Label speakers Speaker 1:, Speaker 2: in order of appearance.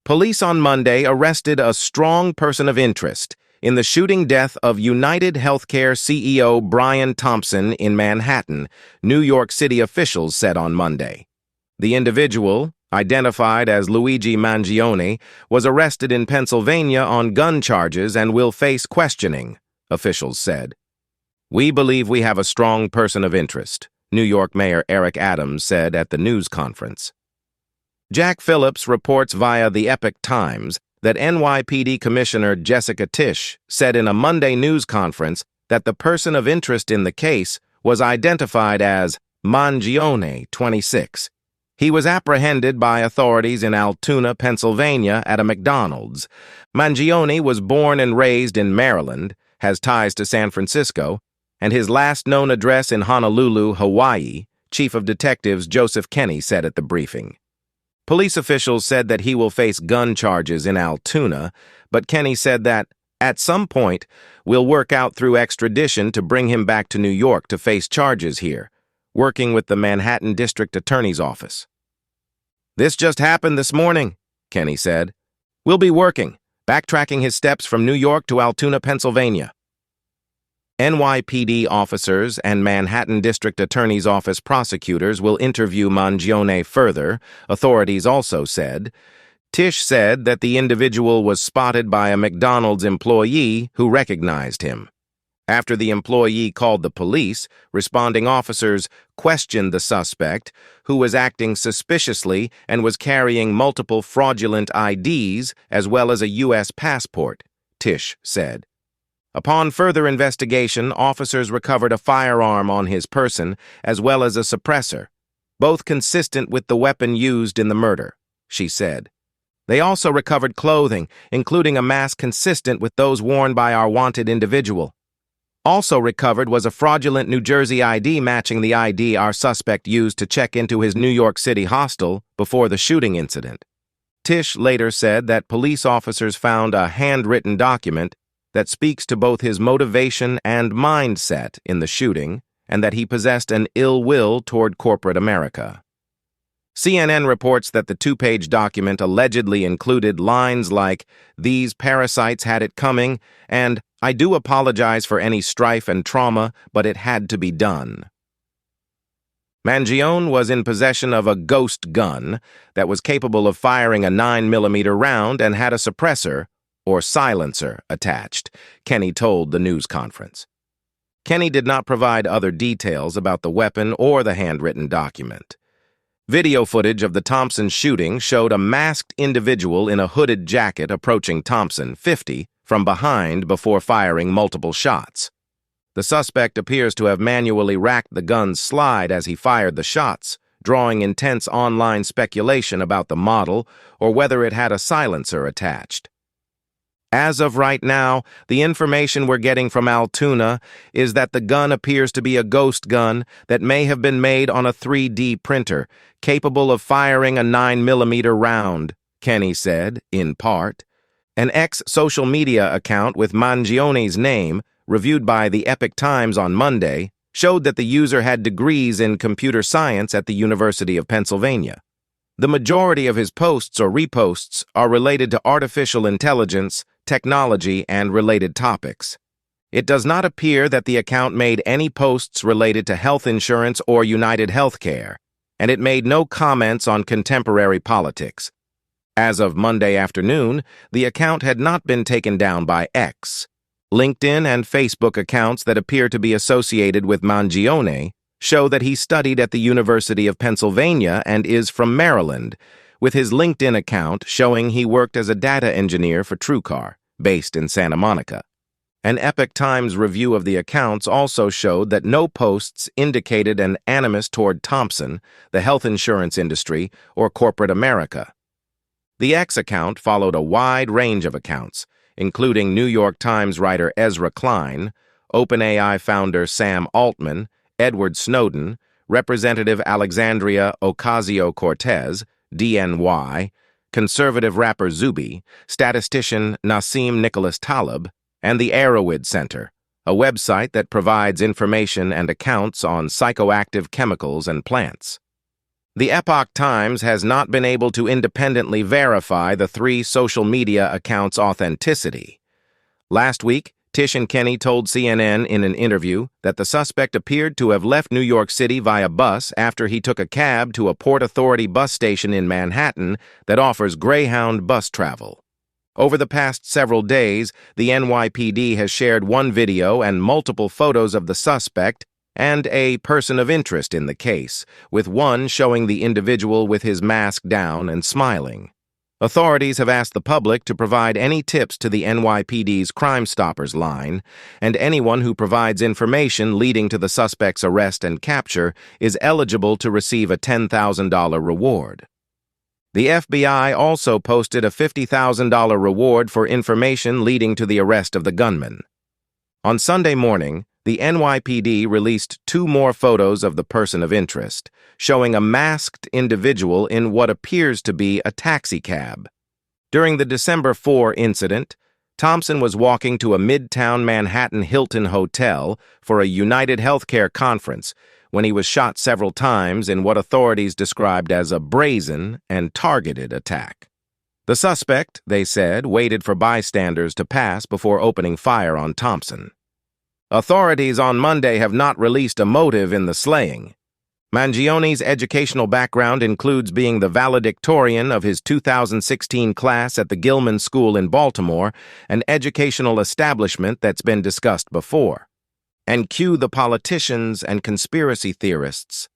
Speaker 1: Police on Monday arrested a strong person of interest in the shooting death of UnitedHealthcare CEO Brian Thompson in Manhattan, New York City officials said on Monday. The individual, identified as Luigi Mangione, was arrested in Pennsylvania on gun charges and will face questioning, officials said. "We believe we have a strong person of interest," New York Mayor Eric Adams said at the news conference. Jack Phillips reports via the Epoch Times that NYPD Commissioner Jessica Tisch said in a Monday news conference that the person of interest in the case was identified as Mangione, 26. He was apprehended by authorities in Altoona, Pennsylvania at a McDonald's. Mangione was born and raised in Maryland, has ties to San Francisco, and his last known address in Honolulu, Hawaii, Chief of Detectives Joseph Kenney said at the briefing. Police officials said that he will face gun charges in Altoona, but Kenney said that, at some point, we'll work out through extradition to bring him back to New York to face charges here, working with the Manhattan District Attorney's Office. "This just happened this morning," Kenney said. "We'll be working, backtracking his steps from New York to Altoona, Pennsylvania." NYPD officers and Manhattan District Attorney's Office prosecutors will interview Mangione further, authorities also said. Tisch said that the individual was spotted by a McDonald's employee who recognized him. After the employee called the police, responding officers questioned the suspect, who was acting suspiciously and was carrying multiple fraudulent IDs as well as a U.S. passport, Tisch said. Upon further investigation, officers recovered a firearm on his person as well as a suppressor, both consistent with the weapon used in the murder, she said. They also recovered clothing, including a mask consistent with those worn by our wanted individual. Also recovered was a fraudulent New Jersey ID matching the ID our suspect used to check into his New York City hostel before the shooting incident. Tisch later said that police officers found a handwritten document that speaks to both his motivation and mindset in the shooting, and that he possessed an ill will toward corporate America. CNN reports that the two-page document allegedly included lines like, "These parasites had it coming," and "I do apologize for any strife and trauma, but it had to be done." Mangione was in possession of a ghost gun that was capable of firing a 9mm round and had a suppressor, or silencer, attached, Kenney told the news conference. Kenney did not provide other details about the weapon or the handwritten document. Video footage of the Thompson shooting showed a masked individual in a hooded jacket approaching Thompson, 50, from behind before firing multiple shots. The suspect appears to have manually racked the gun's slide as he fired the shots, drawing intense online speculation about the model or whether it had a silencer attached. As of right now, the information we're getting from Altoona is that the gun appears to be a ghost gun that may have been made on a 3D printer, capable of firing a 9mm round, Kenney said, in part. An ex-social media account with Mangione's name, reviewed by the Epoch Times on Monday, showed that the user had degrees in computer science at the University of Pennsylvania. The majority of his posts or reposts are related to artificial intelligence, technology, and related topics. It does not appear that the account made any posts related to health insurance or UnitedHealthcare, and it made no comments on contemporary politics. As of Monday afternoon, the account had not been taken down by X. LinkedIn and Facebook accounts that appear to be associated with Mangione show that he studied at the University of Pennsylvania and is from Maryland, with his LinkedIn account showing he worked as a data engineer for TrueCar, based in Santa Monica. An Epoch Times review of the accounts also showed that no posts indicated an animus toward Thompson, the health insurance industry, or corporate America. The X account followed a wide range of accounts, including New York Times writer Ezra Klein, OpenAI founder Sam Altman, Edward Snowden, Representative Alexandria Ocasio-Cortez, DNY, conservative rapper Zuby, statistician Nassim Nicholas Taleb, and the Arrowhead Center, a website that provides information and accounts on psychoactive chemicals and plants. The Epoch Times has not been able to independently verify the three social media accounts' authenticity. Last week, Tish and Kenny told CNN in an interview that the suspect appeared to have left New York City via bus after he took a cab to a Port Authority bus station in Manhattan that offers Greyhound bus travel. Over the past several days, the NYPD has shared one video and multiple photos of the suspect and a person of interest in the case, with one showing the individual with his mask down and smiling. Authorities have asked the public to provide any tips to the NYPD's Crime Stoppers line, and anyone who provides information leading to the suspect's arrest and capture is eligible to receive a $10,000 reward. The FBI also posted a $50,000 reward for information leading to the arrest of the gunman. On Sunday morning, the NYPD released two more photos of the person of interest, showing a masked individual in what appears to be a taxicab. During the December 4 incident, Thompson was walking to a Midtown Manhattan Hilton hotel for a UnitedHealthcare conference when he was shot several times in what authorities described as a brazen and targeted attack. The suspect, they said, waited for bystanders to pass before opening fire on Thompson. Authorities on Monday have not released a motive in the slaying. Mangione's educational background includes being the valedictorian of his 2016 class at the Gilman School in Baltimore, an educational establishment that's been discussed before. And cue the politicians and conspiracy theorists